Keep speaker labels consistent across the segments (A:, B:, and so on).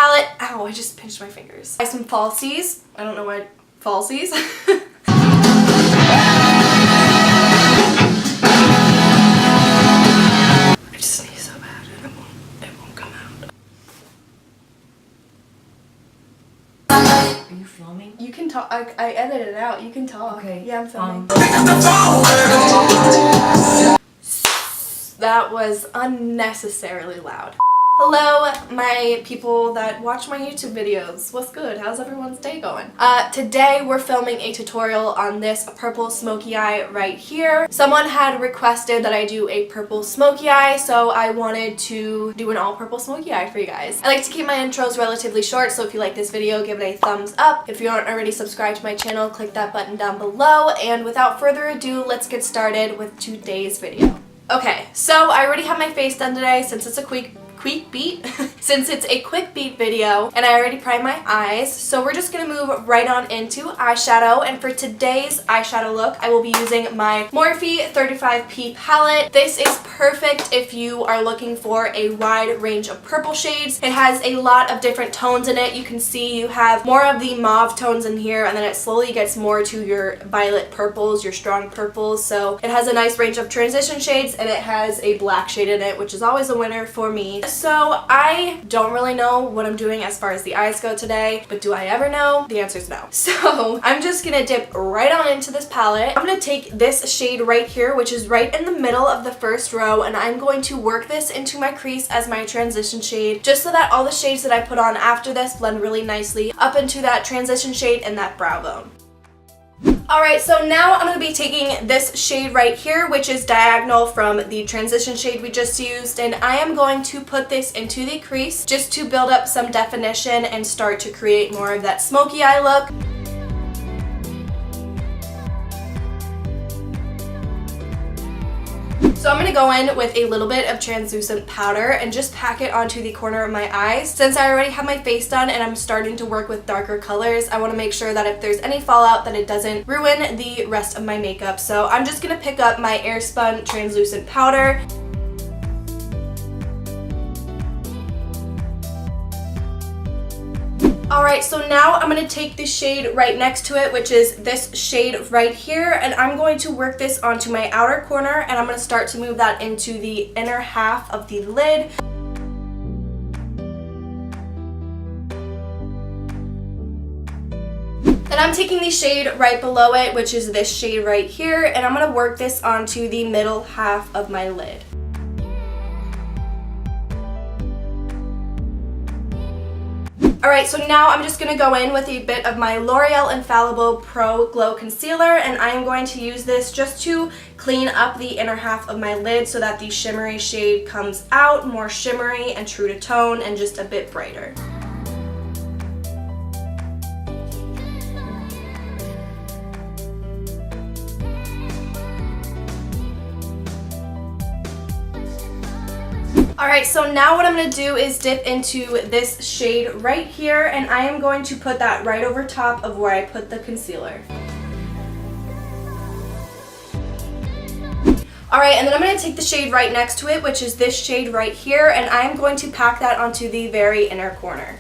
A: palette. Ow, I just pinched my fingers. Buy some falsies. I don't know what falsies. I just sneeze so bad and it won't come out.
B: Are you filming?
A: You can talk. I edited it out. You can talk.
B: Okay.
A: Yeah, I'm filming. That was unnecessarily loud. Hello, my people that watch my YouTube videos. What's good? How's everyone's day going? Today we're filming a tutorial on this purple smoky eye right here. Someone had requested that I do a purple smoky eye, so I wanted to do an all purple smoky eye for you guys. I like to keep my intros relatively short, so if you like this video, give it a thumbs up. If you aren't already subscribed to my channel, click that button down below. And without further ado, let's get started with today's video. Okay, so I already have my face done today since it's a quick beat video, and I already primed my eyes, so we're just gonna move right on into eyeshadow. And for today's eyeshadow look, I will be using my Morphe 35P palette. This is perfect if you are looking for a wide range of purple shades. It has a lot of different tones in it. You can see you have more of the mauve tones in here, and then it slowly gets more to your violet purples, your strong purples. So it has a nice range of transition shades, and it has a black shade in it, which is always a winner for me. So I don't really know what I'm doing as far as the eyes go today, but do I ever know? The answer is no. So I'm just gonna dip right on into this palette. I'm gonna take this shade right here, which is right in the middle of the first row, and I'm going to work this into my crease as my transition shade, just so that all the shades that I put on after this blend really nicely up into that transition shade and that brow bone. Alright, so now I'm going to be taking this shade right here, which is diagonal from the transition shade we just used, and I am going to put this into the crease just to build up some definition and start to create more of that smoky eye look. So I'm going to go in with a little bit of translucent powder and just pack it onto the corner of my eyes. Since I already have my face done and I'm starting to work with darker colors, I want to make sure that if there's any fallout that it doesn't ruin the rest of my makeup. So I'm just going to pick up my Airspun translucent powder. Alright, so now I'm going to take the shade right next to it, which is this shade right here, and I'm going to work this onto my outer corner, and I'm going to start to move that into the inner half of the lid. Then I'm taking the shade right below it, which is this shade right here, and I'm going to work this onto the middle half of my lid. Alright, so now I'm just going to go in with a bit of my L'Oreal Infallible Pro Glow Concealer, and I am going to use this just to clean up the inner half of my lid so that the shimmery shade comes out more shimmery and true to tone and just a bit brighter. Alright, so now what I'm going to do is dip into this shade right here, and I am going to put that right over top of where I put the concealer. Alright, and then I'm going to take the shade right next to it, which is this shade right here, and I am going to pack that onto the very inner corner.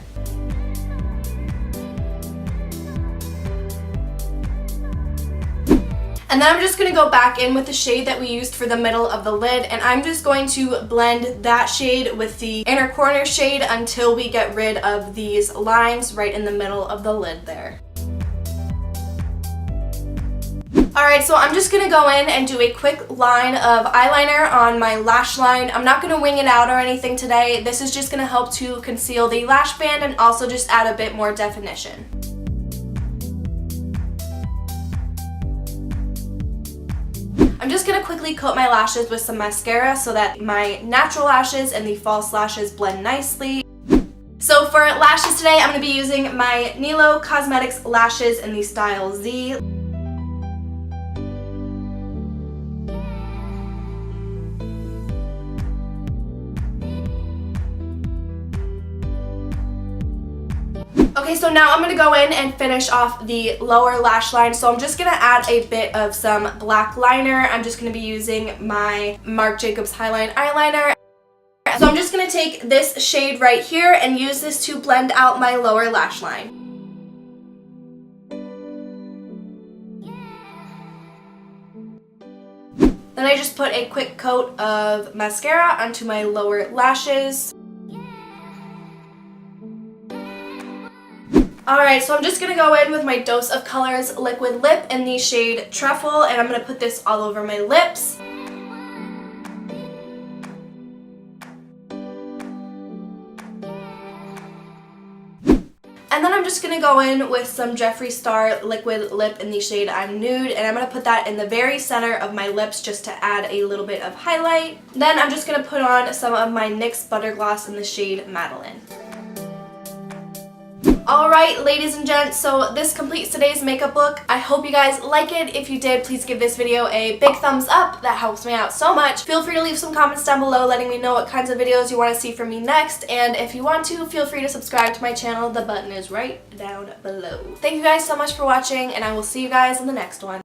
A: And then I'm just going to go back in with the shade that we used for the middle of the lid, and I'm just going to blend that shade with the inner corner shade until we get rid of these lines right in the middle of the lid there. Alright, so I'm just going to go in and do a quick line of eyeliner on my lash line. I'm not going to wing it out or anything today. This is just going to help to conceal the lash band and also just add a bit more definition. I'm just going to quickly coat my lashes with some mascara so that my natural lashes and the false lashes blend nicely. So for lashes today, I'm going to be using my Nelo Cosmetics lashes in the style Z. Okay, so now I'm going to go in and finish off the lower lash line. So I'm just going to add a bit of some black liner. I'm just going to be using my Marc Jacobs Highline eyeliner. So I'm just going to take this shade right here and use this to blend out my lower lash line. Then I just put a quick coat of mascara onto my lower lashes. Alright, so I'm just going to go in with my Dose of Colors liquid lip in the shade Truffle, and I'm going to put this all over my lips. And then I'm just going to go in with some Jeffree Star liquid lip in the shade Nude, and I'm going to put that in the very center of my lips just to add a little bit of highlight. Then I'm just going to put on some of my NYX Butter Gloss in the shade Madeline. Alright, ladies and gents, so this completes today's makeup look. I hope you guys like it. If you did, please give this video a big thumbs up. That helps me out so much. Feel free to leave some comments down below letting me know what kinds of videos you want to see from me next. And if you want to, feel free to subscribe to my channel. The button is right down below. Thank you guys so much for watching, and I will see you guys in the next one.